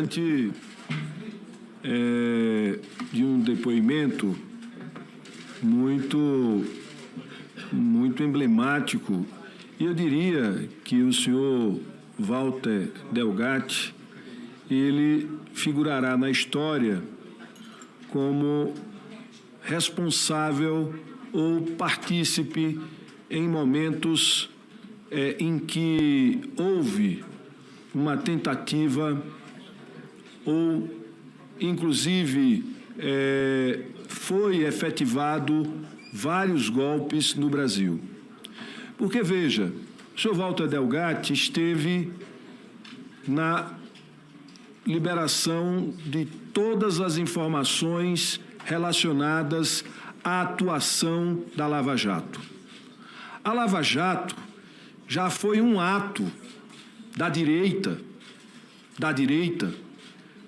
diante de um depoimento muito emblemático, e eu diria que o senhor Walter Delgatti, ele figurará na história como responsável ou partícipe em momentos em que houve uma tentativa ou, inclusive, foi efetivado vários golpes no Brasil. Porque, veja, o senhor Walter Delgatti esteve na liberação de todas as informações relacionadas à atuação da Lava Jato. A Lava Jato já foi um ato da direita,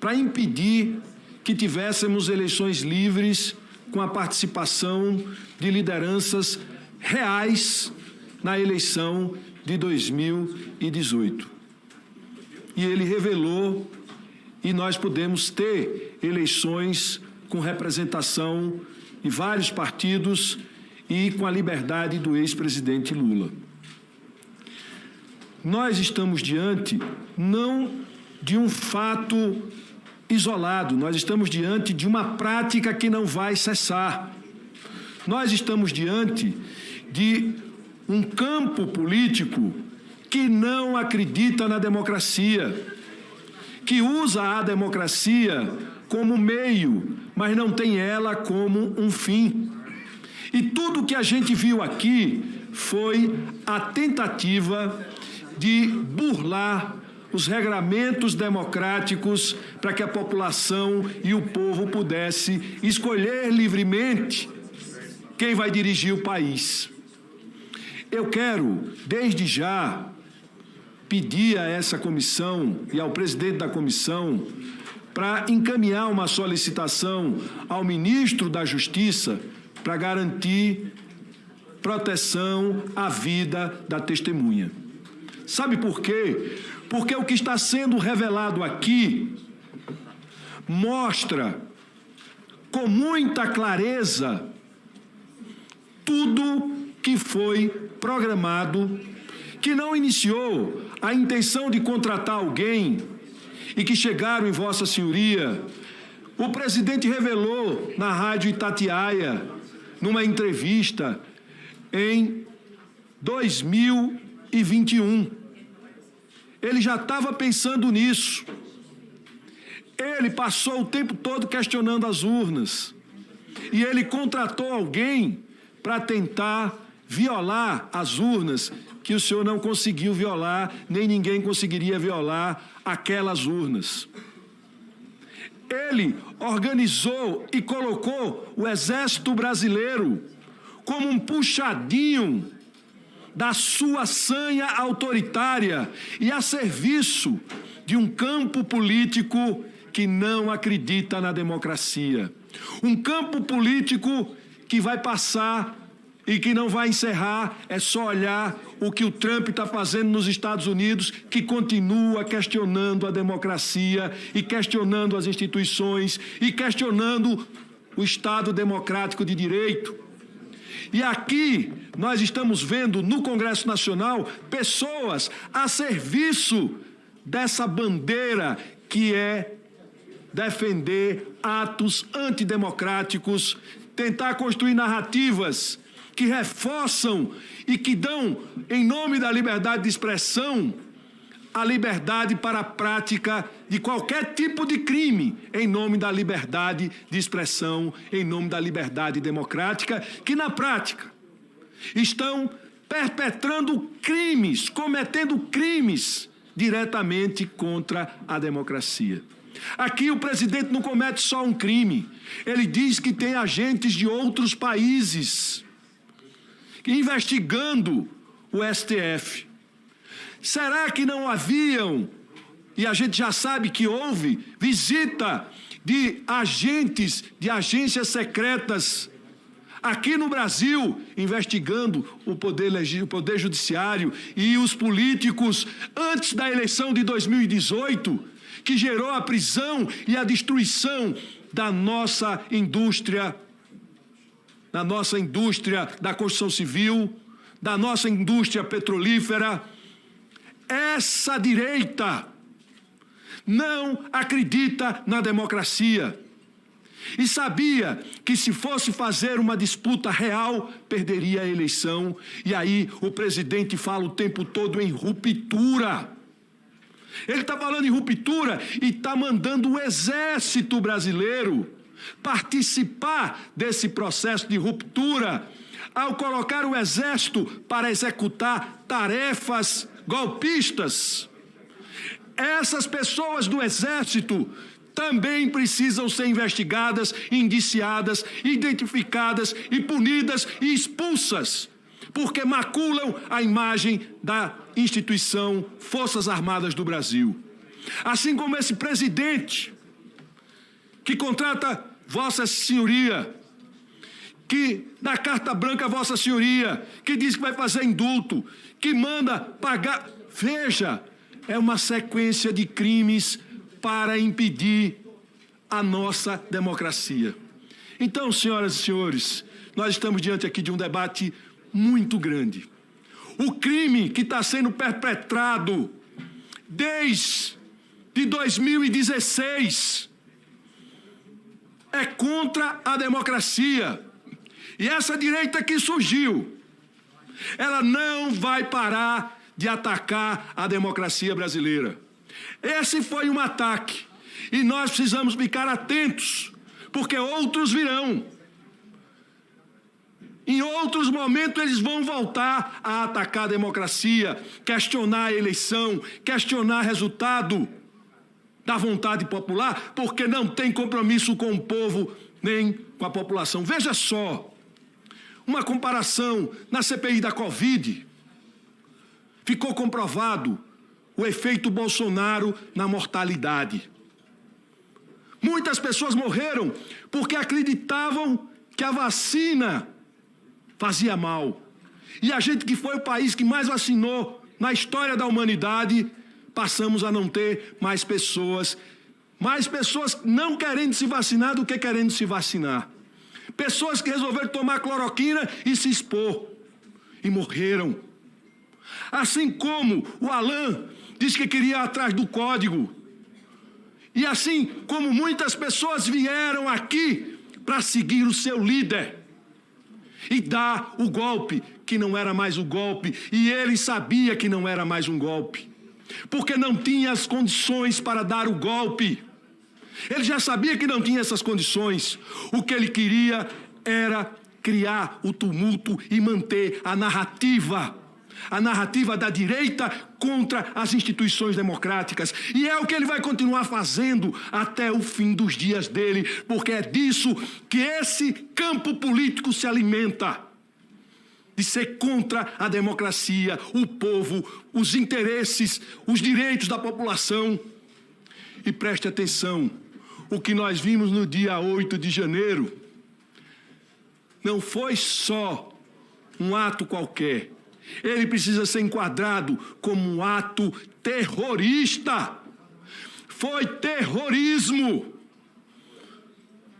para impedir que tivéssemos eleições livres com a participação de lideranças reais na eleição de 2018. E ele revelou, e nós podemos ter eleições com representação de vários partidos e com a liberdade do ex-presidente Lula. Nós estamos diante não de um fato isolado, nós estamos diante de uma prática que não vai cessar. Nós estamos diante de um campo político que não acredita na democracia, que usa a democracia como meio, mas não tem ela como um fim. E tudo que a gente viu aqui foi a tentativa de burlar os regramentos democráticos para que a população e o povo pudesse escolher livremente quem vai dirigir o país. Eu quero, desde já, pedir a essa comissão e ao presidente da comissão para encaminhar uma solicitação ao ministro da Justiça para garantir proteção à vida da testemunha. Sabe por quê? Porque o que está sendo revelado aqui mostra com muita clareza tudo que foi programado, que não iniciou a intenção de contratar alguém e que chegaram em Vossa Senhoria. O presidente revelou na Rádio Itatiaia, numa entrevista em 2021. Ele já estava pensando nisso. Ele passou o tempo todo questionando as urnas. E ele contratou alguém para tentar violar as urnas, que o senhor não conseguiu violar, nem ninguém conseguiria violar aquelas urnas. Ele organizou e colocou o Exército Brasileiro como um puxadinho da sua sanha autoritária e a serviço de um campo político que não acredita na democracia. Um campo político que vai passar e que não vai encerrar, é só olhar o que o Trump está fazendo nos Estados Unidos, que continua questionando a democracia e questionando as instituições e questionando o Estado democrático de direito. E aqui nós estamos vendo no Congresso Nacional pessoas a serviço dessa bandeira que é defender atos antidemocráticos, tentar construir narrativas que reforçam e que dão, em nome da liberdade de expressão, a liberdade para a prática de qualquer tipo de crime, em nome da liberdade de expressão, em nome da liberdade democrática, que na prática estão perpetrando crimes, cometendo crimes diretamente contra a democracia. Aqui o presidente não comete só um crime, ele diz que tem agentes de outros países investigando o STF. Será que não haviam, e a gente já sabe que houve, visita de agentes de agências secretas aqui no Brasil, investigando o poder judiciário e os políticos antes da eleição de 2018, que gerou a prisão e a destruição da nossa indústria da construção civil, da nossa indústria petrolífera. Essa direita não acredita na democracia e sabia que, se fosse fazer uma disputa real, perderia a eleição. E aí o presidente fala o tempo todo em ruptura. Ele está falando em ruptura e está mandando o exército brasileiro participar desse processo de ruptura, ao colocar o exército para executar tarefas golpistas. Essas pessoas do exército também precisam ser investigadas, indiciadas, identificadas e punidas e expulsas, porque maculam a imagem da instituição Forças Armadas do Brasil. Assim como esse presidente que contrata Vossa Senhoria, que dá carta branca a Vossa Senhoria, que diz que vai fazer indulto, que manda pagar. Veja, é uma sequência de crimes para impedir a nossa democracia. Então, senhoras e senhores, nós estamos diante aqui de um debate muito grande. O crime que está sendo perpetrado desde 2016 é contra a democracia. E essa direita que surgiu, ela não vai parar de atacar a democracia brasileira. Esse foi um ataque. E nós precisamos ficar atentos, porque outros virão. Em outros momentos eles vão voltar a atacar a democracia, questionar a eleição, questionar resultado da vontade popular, porque não tem compromisso com o povo nem com a população. Veja só, uma comparação na CPI da Covid. Ficou comprovado o efeito Bolsonaro na mortalidade. Muitas pessoas morreram porque acreditavam que a vacina fazia mal. E a gente, que foi o país que mais vacinou na história da humanidade, passamos a não ter mais pessoas não querendo se vacinar do que querendo se vacinar. Pessoas que resolveram tomar cloroquina e se expor, e morreram. Assim como o Alan disse que queria ir atrás do código. E assim como muitas pessoas vieram aqui para seguir o seu líder e dar o golpe, que não era mais o golpe, e ele sabia que não era mais um golpe, porque não tinha as condições para dar o golpe. Ele já sabia que não tinha essas condições. O que ele queria era criar o tumulto e manter a narrativa da direita contra as instituições democráticas. E é o que ele vai continuar fazendo até o fim dos dias dele, porque é disso que esse campo político se alimenta, de ser contra a democracia, o povo, os interesses, os direitos da população. E preste atenção, o que nós vimos no dia 8 de janeiro não foi só um ato qualquer. Ele precisa ser enquadrado como um ato terrorista. Foi terrorismo.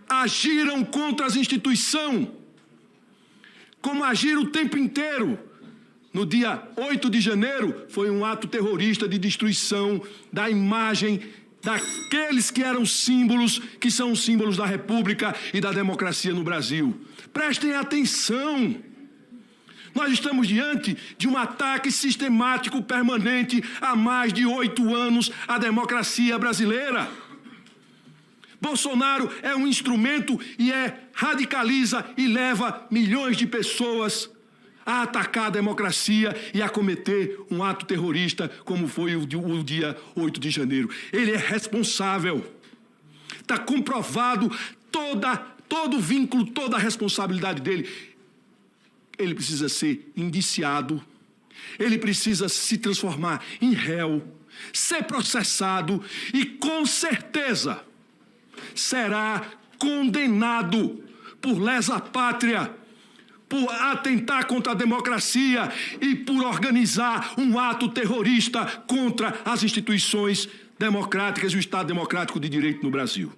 Agiram contra as instituições, como agiram o tempo inteiro. No dia 8 de janeiro, foi um ato terrorista de destruição da imagem daqueles que eram símbolos, que são os símbolos da República e da democracia no Brasil. Prestem atenção. Nós estamos diante de um ataque sistemático permanente há mais de 8 anos à democracia brasileira. Bolsonaro é um instrumento e radicaliza e leva milhões de pessoas a atacar a democracia e a cometer um ato terrorista, como foi o dia 8 de janeiro. Ele é responsável. Está comprovado todo o vínculo, toda a responsabilidade dele. Ele precisa ser indiciado, ele precisa se transformar em réu, ser processado e, com certeza, será condenado por lesa pátria, por atentar contra a democracia e por organizar um ato terrorista contra as instituições democráticas e o Estado democrático de direito no Brasil.